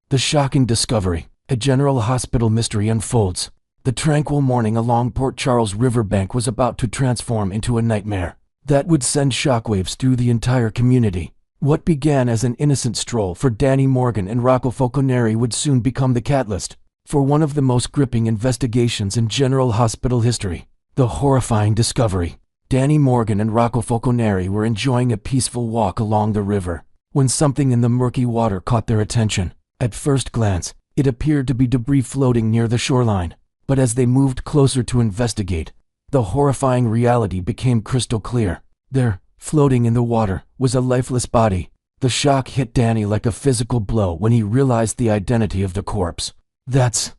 The shocking discovery. A General Hospital mystery unfolds. The tranquil morning along Port Charles riverbank was about to transform into a nightmare that would send shockwaves through the entire community. What began as an innocent stroll for Danny Morgan and Rocco Falconeri would soon become the catalyst for one of the most gripping investigations in General Hospital history. The horrifying discovery. Danny Morgan and Rocco Falconeri were enjoying a peaceful walk along the river when something in the murky water caught their attention. At first glance, it appeared to be debris floating near the shoreline, but as they moved closer to investigate, the horrifying reality became crystal clear. There, floating in the water, was a lifeless body. The shock hit Danny like a physical blow when he realized the identity of the corpse. That's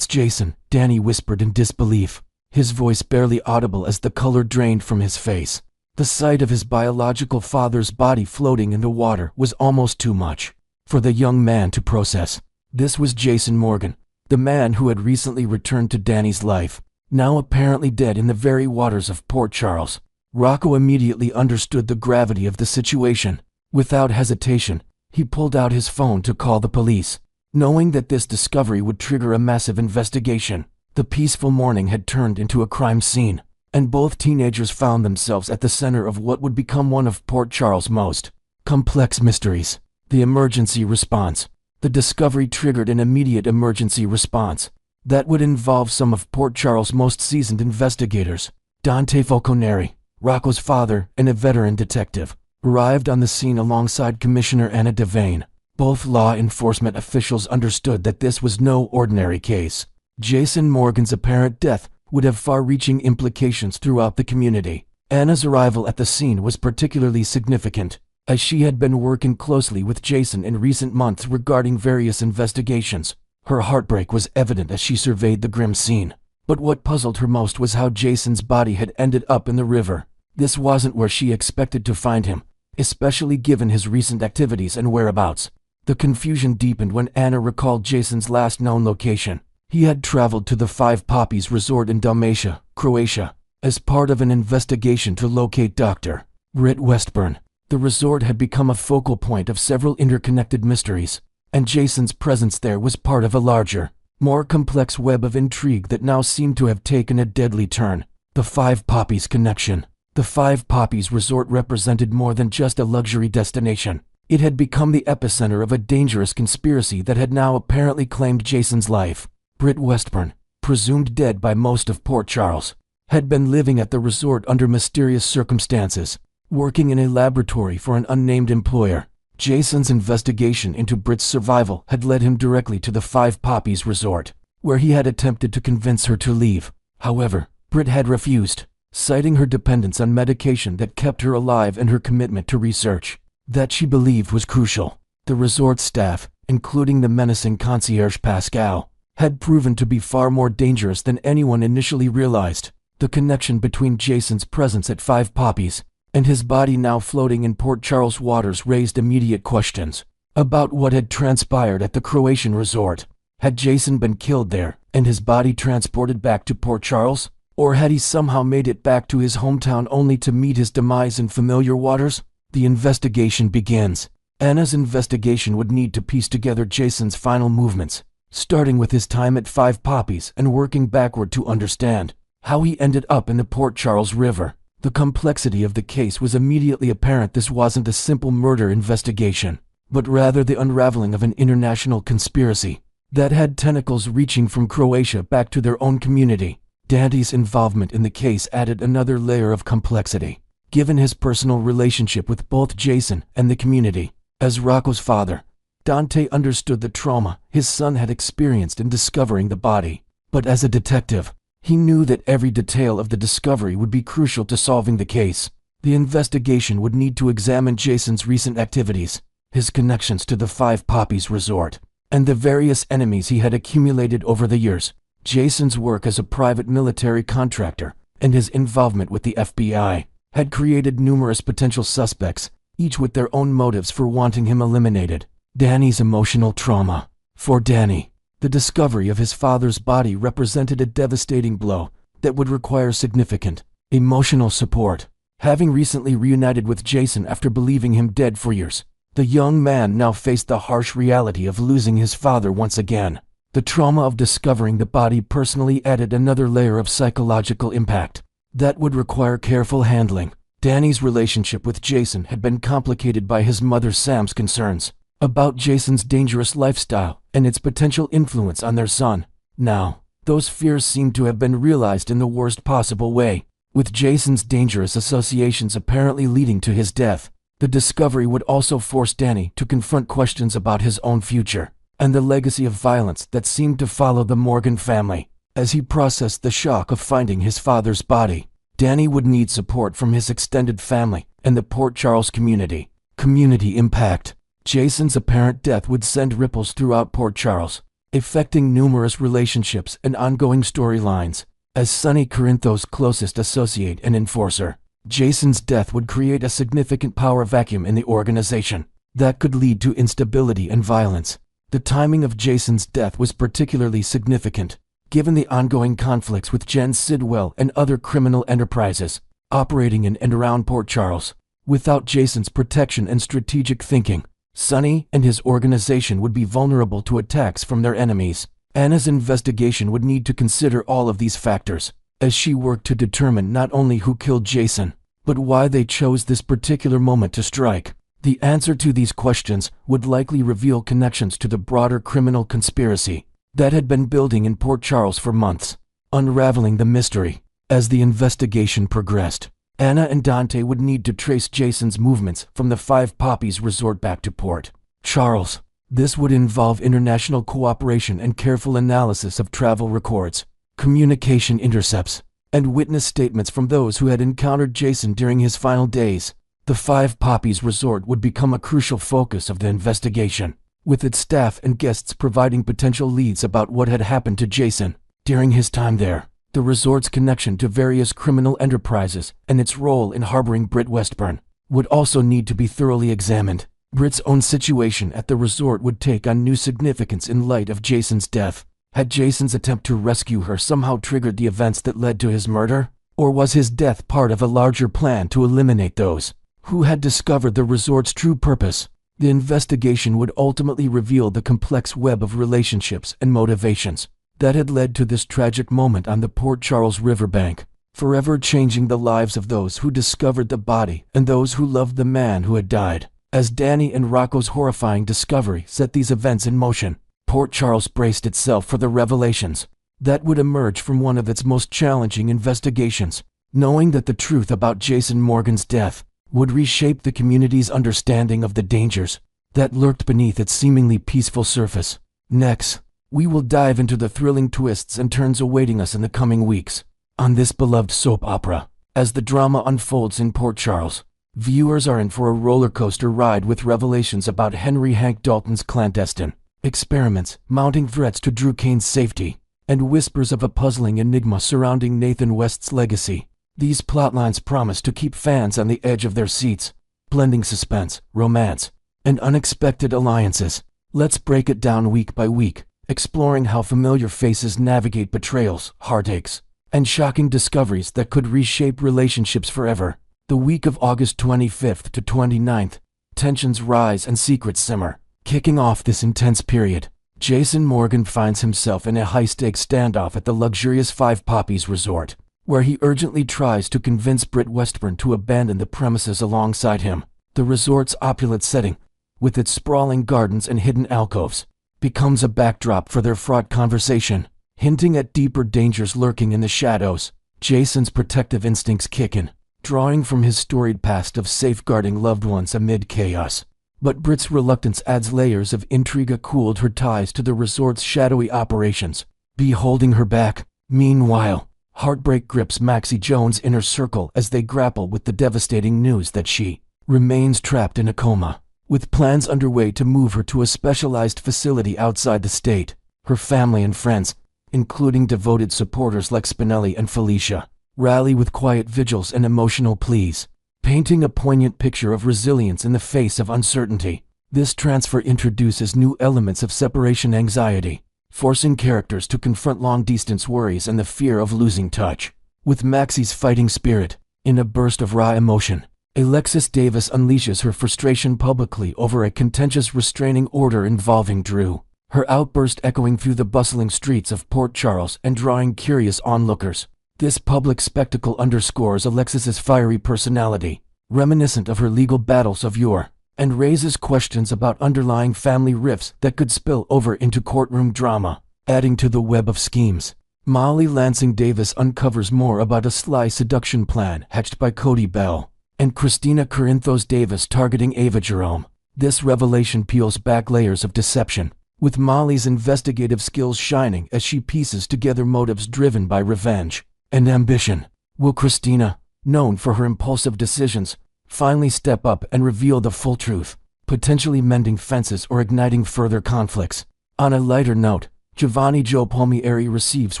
Jason," Danny whispered in disbelief, his voice barely audible as the color drained from his face. The sight of his biological father's body floating in the water was almost too much for the young man to process. This was Jason Morgan, the man who had recently returned to Danny's life, now apparently dead in the very waters of Port Charles. Rocco immediately understood the gravity of the situation. Without hesitation, he pulled out his phone to call the police, knowing that this discovery would trigger a massive investigation. The peaceful morning had turned into a crime scene, and both teenagers found themselves at the center of what would become one of Port Charles' most complex mysteries. The emergency response. The discovery triggered an immediate emergency response that would involve some of Port Charles' most seasoned investigators. Dante Falconeri, Rocco's father and a veteran detective, arrived on the scene alongside Commissioner Anna Devane. Both law enforcement officials understood that this was no ordinary case. Jason Morgan's apparent death would have far-reaching implications throughout the community. Anna's arrival at the scene was particularly significant, as she had been working closely with Jason in recent months regarding various investigations. Her heartbreak was evident as she surveyed the grim scene. But what puzzled her most was how Jason's body had ended up in the river. This wasn't where she expected to find him, especially given his recent activities and whereabouts. The confusion deepened when Anna recalled Jason's last known location. He had traveled to the Five Poppies Resort in Dalmatia, Croatia, as part of an investigation to locate Dr. Britt Westburn. The resort had become a focal point of several interconnected mysteries, and Jason's presence there was part of a larger, more complex web of intrigue that now seemed to have taken a deadly turn. The Five Poppies connection. The Five Poppies Resort represented more than just a luxury destination. It had become the epicenter of a dangerous conspiracy that had now apparently claimed Jason's life. Britt Westburn, presumed dead by most of Port Charles, had been living at the resort under mysterious circumstances, working in a laboratory for an unnamed employer. Jason's investigation into Britt's survival had led him directly to the Five Poppies Resort, where he had attempted to convince her to leave. However, Britt had refused, citing her dependence on medication that kept her alive and her commitment to research that she believed was crucial. The resort staff, including the menacing concierge Pascal, had proven to be far more dangerous than anyone initially realized. The connection between Jason's presence at Five Poppies and his body now floating in Port Charles waters raised immediate questions about what had transpired at the Croatian resort. Had Jason been killed there and his body transported back to Port Charles? Or had he somehow made it back to his hometown only to meet his demise in familiar waters? The investigation begins. Anna's investigation would need to piece together Jason's final movements, starting with his time at Five Poppies and working backward to understand how he ended up in the Port Charles River. The complexity of the case was immediately apparent. This wasn't a simple murder investigation, but rather the unraveling of an international conspiracy that had tentacles reaching from Croatia back to their own community. Dante's involvement in the case added another layer of complexity, given his personal relationship with both Jason and the community. As Rocco's father, Dante understood the trauma his son had experienced in discovering the body. But as a detective, he knew that every detail of the discovery would be crucial to solving the case. The investigation would need to examine Jason's recent activities, his connections to the Five Poppies Resort, and the various enemies he had accumulated over the years. Jason's work as a private military contractor and his involvement with the FBI had created numerous potential suspects, each with their own motives for wanting him eliminated. Danny's emotional trauma. For Danny, the discovery of his father's body represented a devastating blow that would require significant emotional support. Having recently reunited with Jason after believing him dead for years, The young man now faced the harsh reality of losing his father once again. The trauma of discovering the body personally added another layer of psychological impact that would require careful handling. Danny's relationship with Jason had been complicated by his mother Sam's concerns about Jason's dangerous lifestyle and its potential influence on their son. Now, those fears seemed to have been realized in the worst possible way, with Jason's dangerous associations apparently leading to his death. The discovery would also force Danny to confront questions about his own future and the legacy of violence that seemed to follow the Morgan family. As he processed the shock of finding his father's body, Danny would need support from his extended family and the Port Charles community. Community impact. Jason's apparent death would send ripples throughout Port Charles, affecting numerous relationships and ongoing storylines. As Sonny Corinthos' closest associate and enforcer, Jason's death would create a significant power vacuum in the organization that could lead to instability and violence. The timing of Jason's death was particularly significant, given the ongoing conflicts with Jen Sidwell and other criminal enterprises operating in and around Port Charles. Without Jason's protection and strategic thinking, Sonny and his organization would be vulnerable to attacks from their enemies. Anna's investigation would need to consider all of these factors as she worked to determine not only who killed Jason, but why they chose this particular moment to strike. The answer to these questions would likely reveal connections to the broader criminal conspiracy that had been building in Port Charles for months. Unraveling the mystery. As the investigation progressed, Anna and Dante would need to trace Jason's movements from the Five Poppies resort back to Port Charles. This would involve international cooperation and careful analysis of travel records, communication intercepts, and witness statements from those who had encountered Jason during his final days. The Five Poppies resort would become a crucial focus of the investigation, with its staff and guests providing potential leads about what had happened to Jason during his time there. The resort's connection to various criminal enterprises and its role in harboring Britt Westburn would also need to be thoroughly examined. Britt's own situation at the resort would take on new significance in light of Jason's death. Had Jason's attempt to rescue her somehow triggered the events that led to his murder? Or was his death part of a larger plan to eliminate those who had discovered the resort's true purpose? The investigation would ultimately reveal the complex web of relationships and motivations that had led to this tragic moment on the Port Charles riverbank, forever changing the lives of those who discovered the body and those who loved the man who had died. As Danny and Rocco's horrifying discovery set these events in motion, Port Charles braced itself for the revelations that would emerge from one of its most challenging investigations. Knowing that the truth about Jason Morgan's death would reshape the community's understanding of the dangers that lurked beneath its seemingly peaceful surface. Next, we will dive into the thrilling twists and turns awaiting us in the coming weeks on this beloved soap opera. As the drama unfolds in Port Charles, viewers are in for a roller coaster ride with revelations about Henry Hank Dalton's clandestine experiments, mounting threats to Drew Kane's safety, and whispers of a puzzling enigma surrounding Nathan West's legacy. These plotlines promise to keep fans on the edge of their seats, blending suspense, romance, and unexpected alliances. Let's break it down week by week, exploring how familiar faces navigate betrayals, heartaches, and shocking discoveries that could reshape relationships forever. The week of August 25th to 29th, tensions rise and secrets simmer. Kicking off this intense period, Jason Morgan finds himself in a high-stakes standoff at the luxurious Five Poppies resort, where he urgently tries to convince Britt Westburn to abandon the premises alongside him. The resort's opulent setting, with its sprawling gardens and hidden alcoves, becomes a backdrop for their fraught conversation, hinting at deeper dangers lurking in the shadows. Jason's protective instincts kick in, drawing from his storied past of safeguarding loved ones amid chaos. But Britt's reluctance adds layers of intrigue cooled her ties to the resort's shadowy operations, holding her back. Meanwhile, heartbreak grips Maxie Jones' inner circle as they grapple with the devastating news that she remains trapped in a coma. With plans underway to move her to a specialized facility outside the state, her family and friends, including devoted supporters like Spinelli and Felicia, rally with quiet vigils and emotional pleas, painting a poignant picture of resilience in the face of uncertainty. This transfer introduces new elements of separation anxiety, forcing characters to confront long-distance worries and the fear of losing touch. With Maxie's fighting spirit, in a burst of raw emotion, Alexis Davis unleashes her frustration publicly over a contentious restraining order involving Drew, her outburst echoing through the bustling streets of Port Charles and drawing curious onlookers. This public spectacle underscores Alexis's fiery personality, reminiscent of her legal battles of yore, and raises questions about underlying family rifts that could spill over into courtroom drama, adding to the web of schemes. Molly Lansing Davis uncovers more about a sly seduction plan hatched by Cody Bell and Christina Corinthos Davis targeting Ava Jerome. This revelation peels back layers of deception, with Molly's investigative skills shining as she pieces together motives driven by revenge and ambition. Will Christina, known for her impulsive decisions, finally step up and reveal the full truth, potentially mending fences or igniting further conflicts? On a lighter note, Giovanni Joe Palmieri receives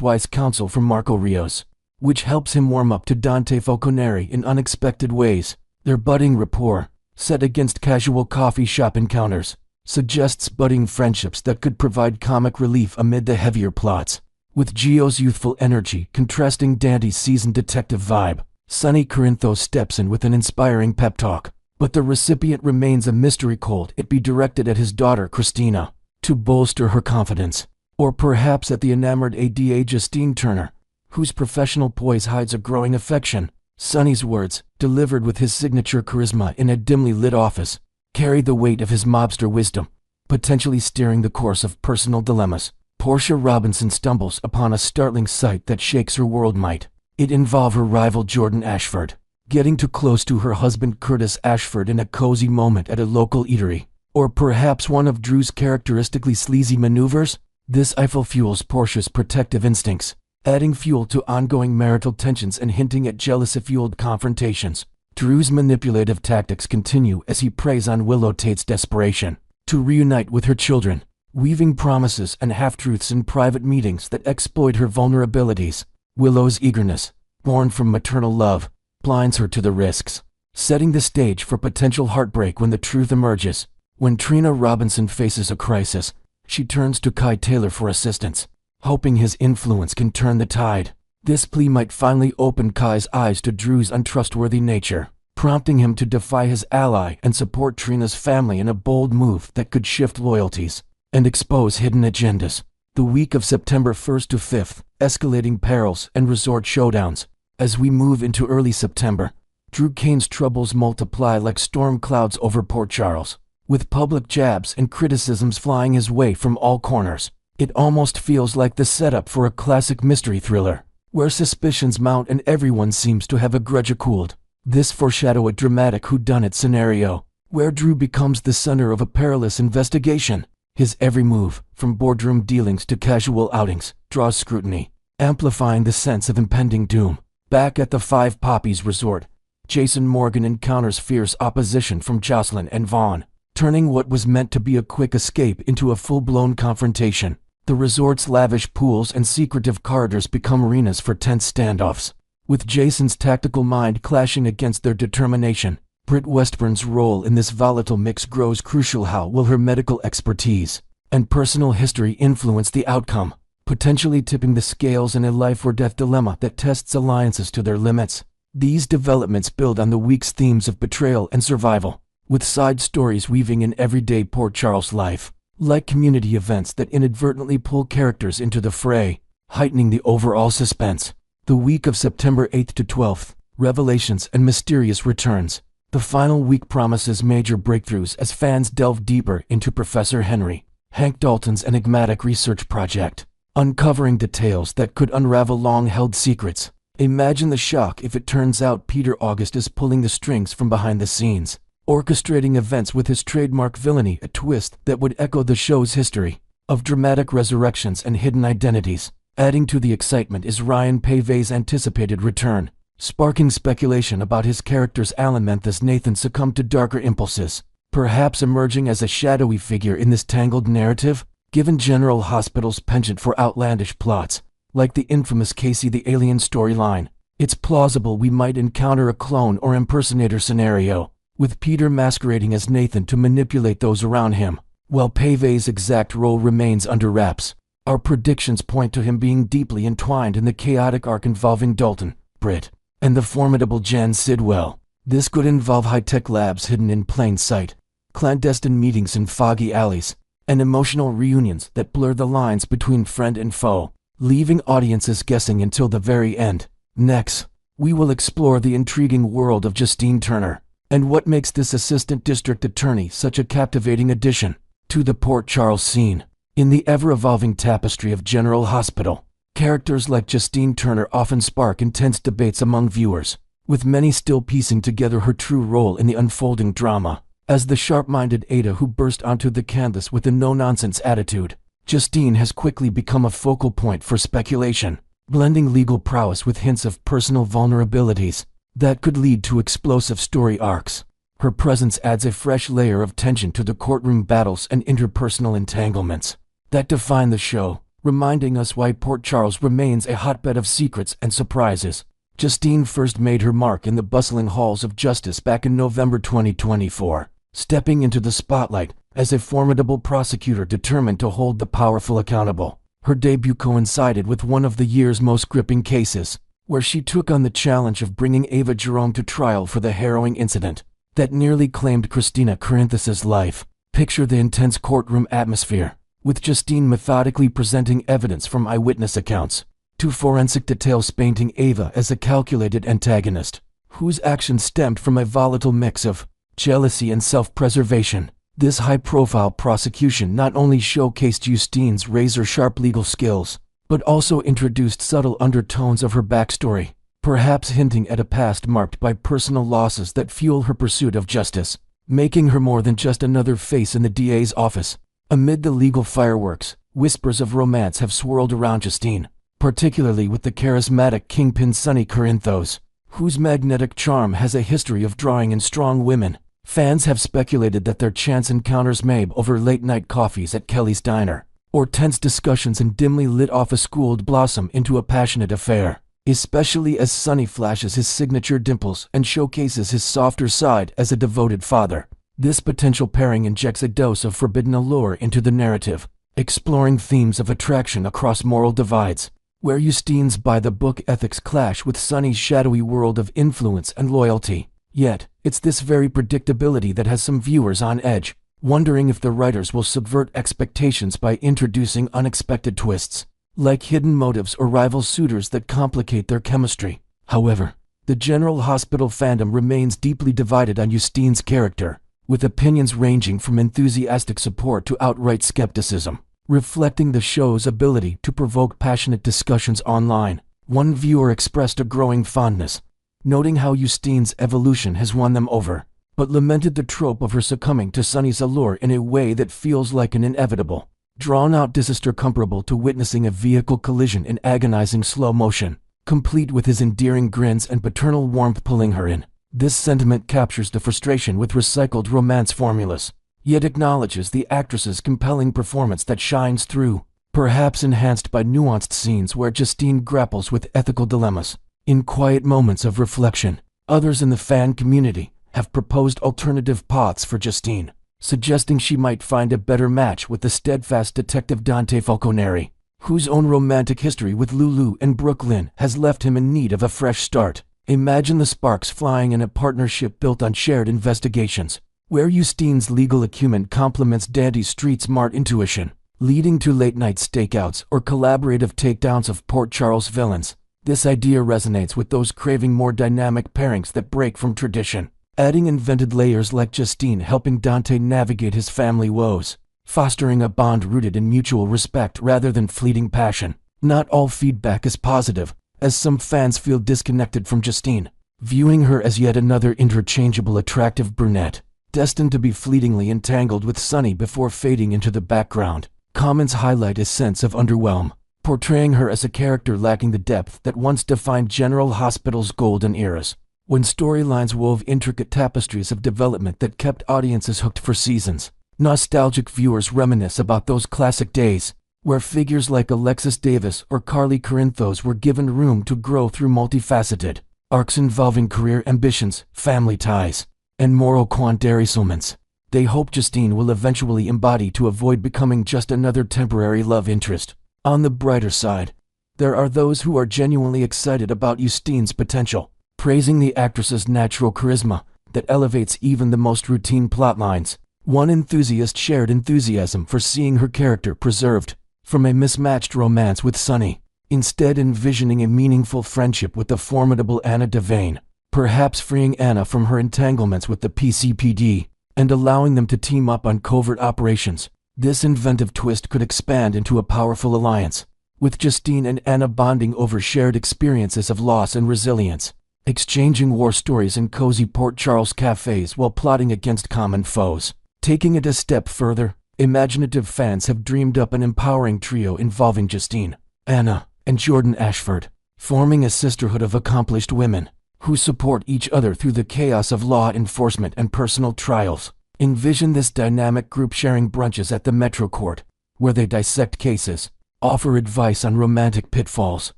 wise counsel from Marco Rios, which helps him warm up to Dante Falconeri in unexpected ways. Their budding rapport, set against casual coffee shop encounters, suggests budding friendships that could provide comic relief amid the heavier plots. With Gio's youthful energy contrasting Dante's seasoned detective vibe, Sonny Corinthos steps in with an inspiring pep talk, but the recipient remains a mystery. Could it be directed at his daughter Christina, to bolster her confidence? Or perhaps at the enamored Ada Justine Turner, whose professional poise hides a growing affection? Sonny's words, delivered with his signature charisma in a dimly lit office, carry the weight of his mobster wisdom, potentially steering the course of personal dilemmas. Portia Robinson stumbles upon a startling sight that shakes her world. Might it involve her rival Jordan Ashford, getting too close to her husband Curtis Ashford in a cozy moment at a local eatery? Or perhaps one of Drew's characteristically sleazy maneuvers? This Eiffel fuels Portia's protective instincts, adding fuel to ongoing marital tensions and hinting at jealousy-fueled confrontations. Drew's manipulative tactics continue as he preys on Willow Tate's desperation to reunite with her children, weaving promises and half-truths in private meetings that exploit her vulnerabilities. Willow's eagerness, born from maternal love, blinds her to the risks, setting the stage for potential heartbreak when the truth emerges. When Trina Robinson faces a crisis, she turns to Kai Taylor for assistance, hoping his influence can turn the tide. This plea might finally open Kai's eyes to Drew's untrustworthy nature, prompting him to defy his ally and support Trina's family in a bold move that could shift loyalties and expose hidden agendas. The week of September 1st to 5th, escalating perils and resort showdowns. As we move into early September, Drew Kane's troubles multiply like storm clouds over Port Charles, with public jabs and criticisms flying his way from all corners. It almost feels like the setup for a classic mystery thriller, where suspicions mount and everyone seems to have a grudge cooled. This foreshadows a dramatic whodunit scenario, where Drew becomes the center of a perilous investigation. His every move, from boardroom dealings to casual outings, draws scrutiny, amplifying the sense of impending doom. Back at the Five Poppies Resort, Jason Morgan encounters fierce opposition from Jocelyn and Vaughn, turning what was meant to be a quick escape into a full-blown confrontation. The resort's lavish pools and secretive corridors become arenas for tense standoffs, with Jason's tactical mind clashing against their determination. Britt Westburn's role in this volatile mix grows crucial. How will her medical expertise and personal history influence the outcome, potentially tipping the scales in a life-or-death dilemma that tests alliances to their limits? These developments build on the week's themes of betrayal and survival, with side stories weaving in everyday Port Charles life, like community events that inadvertently pull characters into the fray, heightening the overall suspense. The week of September 8th to 12th, revelations and mysterious returns. The final week promises major breakthroughs as fans delve deeper into Professor Henry Hank Dalton's enigmatic research project, uncovering details that could unravel long-held secrets. Imagine the shock if it turns out Peter August is pulling the strings from behind the scenes, orchestrating events with his trademark villainy, a twist that would echo the show's history of dramatic resurrections and hidden identities. Adding to the excitement is Ryan Pave's anticipated return, sparking speculation about his character's Alan Menthis Nathan succumbed to darker impulses, perhaps emerging as a shadowy figure in this tangled narrative. Given General Hospital's penchant for outlandish plots, like the infamous Casey the Alien storyline, it's plausible we might encounter a clone or impersonator scenario, with Peter masquerading as Nathan to manipulate those around him. While Pave's exact role remains under wraps, our predictions point to him being deeply entwined in the chaotic arc involving Dalton, Britt, and the formidable Jen Sidwell. This could involve high-tech labs hidden in plain sight, clandestine meetings in foggy alleys, and emotional reunions that blur the lines between friend and foe, leaving audiences guessing until the very end. Next, we will explore the intriguing world of Justine Turner, and what makes this assistant district attorney such a captivating addition to the Port Charles scene. In the ever-evolving tapestry of General Hospital, characters like Justine Turner often spark intense debates among viewers, with many still piecing together her true role in the unfolding drama. As the sharp-minded Ada who burst onto the canvas with a no-nonsense attitude, Justine has quickly become a focal point for speculation, blending legal prowess with hints of personal vulnerabilities that could lead to explosive story arcs. Her presence adds a fresh layer of tension to the courtroom battles and interpersonal entanglements that define the show, reminding us why Port Charles remains a hotbed of secrets and surprises. Justine first made her mark in the bustling halls of justice back in November 2024, stepping into the spotlight as a formidable prosecutor determined to hold the powerful accountable. Her debut coincided with one of the year's most gripping cases, where she took on the challenge of bringing Ava Jerome to trial for the harrowing incident that nearly claimed Christina Corinthus's life. Picture the intense courtroom atmosphere, with Justine methodically presenting evidence from eyewitness accounts to forensic details painting Ava as a calculated antagonist, whose actions stemmed from a volatile mix of jealousy and self-preservation. This high-profile prosecution not only showcased Justine's razor-sharp legal skills, but also introduced subtle undertones of her backstory, perhaps hinting at a past marked by personal losses that fuel her pursuit of justice, making her more than just another face in the DA's office. Amid the legal fireworks, whispers of romance have swirled around Justine, particularly with the charismatic kingpin Sonny Corinthos, whose magnetic charm has a history of drawing in strong women. Fans have speculated that their chance encounters may over late-night coffees at Kelly's Diner, or tense discussions in dimly lit office schooled blossom into a passionate affair, especially as Sonny flashes his signature dimples and showcases his softer side as a devoted father. This potential pairing injects a dose of forbidden allure into the narrative, exploring themes of attraction across moral divides, where Justine's by-the-book ethics clash with Sonny's shadowy world of influence and loyalty. Yet, it's this very predictability that has some viewers on edge, wondering if the writers will subvert expectations by introducing unexpected twists, like hidden motives or rival suitors that complicate their chemistry. However, the General Hospital fandom remains deeply divided on Justine's character, with opinions ranging from enthusiastic support to outright skepticism, reflecting the show's ability to provoke passionate discussions online. One viewer expressed a growing fondness, noting how Justine's evolution has won them over, but lamented the trope of her succumbing to Sonny's allure in a way that feels like an inevitable, drawn-out disaster comparable to witnessing a vehicle collision in agonizing slow motion, complete with his endearing grins and paternal warmth pulling her in. This sentiment captures the frustration with recycled romance formulas, yet acknowledges the actress's compelling performance that shines through, perhaps enhanced by nuanced scenes where Justine grapples with ethical dilemmas. In quiet moments of reflection, others in the fan community have proposed alternative paths for Justine, suggesting she might find a better match with the steadfast detective Dante Falconeri, whose own romantic history with Lulu and Brooklyn has left him in need of a fresh start. Imagine the sparks flying in a partnership built on shared investigations, where Justine's legal acumen complements Dante's street-smart intuition, leading to late-night stakeouts or collaborative takedowns of Port Charles villains. This idea resonates with those craving more dynamic pairings that break from tradition, adding invented layers like Justine helping Dante navigate his family woes, fostering a bond rooted in mutual respect rather than fleeting passion. Not all feedback is positive, as some fans feel disconnected from Justine, viewing her as yet another interchangeable attractive brunette, destined to be fleetingly entangled with Sonny before fading into the background. Comments highlight a sense of underwhelm, portraying her as a character lacking the depth that once defined General Hospital's golden eras, when storylines wove intricate tapestries of development that kept audiences hooked for seasons. Nostalgic viewers reminisce about those classic days, where figures like Alexis Davis or Carly Corinthos were given room to grow through multifaceted arcs involving career ambitions, family ties, and moral quandary-suments. They hope Justine will eventually embody to avoid becoming just another temporary love interest. On the brighter side, there are those who are genuinely excited about Justine's potential, praising the actress's natural charisma that elevates even the most routine plotlines. One enthusiast shared enthusiasm for seeing her character preserved from a mismatched romance with Sonny, instead envisioning a meaningful friendship with the formidable Anna Devane, perhaps freeing Anna from her entanglements with the PCPD and allowing them to team up on covert operations. This inventive twist could expand into a powerful alliance, with Justine and Anna bonding over shared experiences of loss and resilience, exchanging war stories in cozy Port Charles cafes while plotting against common foes. Taking it a step further, imaginative fans have dreamed up an empowering trio involving Justine, Anna, and Jordan Ashford, forming a sisterhood of accomplished women who support each other through the chaos of law enforcement and personal trials. Envision this dynamic group sharing brunches at the Metro Court, where they dissect cases, offer advice on romantic pitfalls,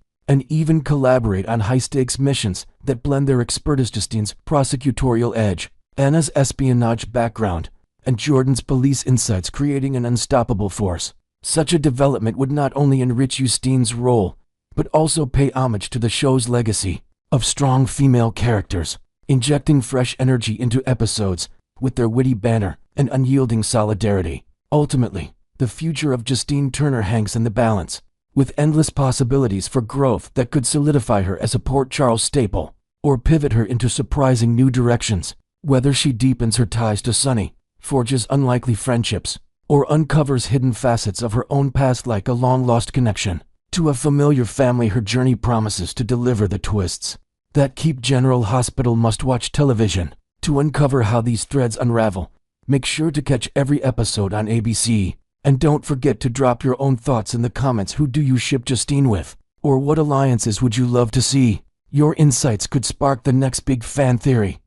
and even collaborate on high-stakes missions that blend their expertise. Justine's prosecutorial edge, Anna's espionage background, and Jordan's police insights creating an unstoppable force. Such a development would not only enrich Justine's role, but also pay homage to the show's legacy of strong female characters, injecting fresh energy into episodes with their witty banter and unyielding solidarity. Ultimately, the future of Justine Turner hangs in the balance, with endless possibilities for growth that could solidify her as a Port Charles staple, or pivot her into surprising new directions. Whether she deepens her ties to Sonny, forges unlikely friendships, or uncovers hidden facets of her own past like a long-lost connection to a familiar family, her journey promises to deliver the twists that keep General Hospital must-watch television. To uncover how these threads unravel, make sure to catch every episode on ABC. And don't forget to drop your own thoughts in the comments. Who do you ship Justine with? Or what alliances would you love to see? Your insights could spark the next big fan theory.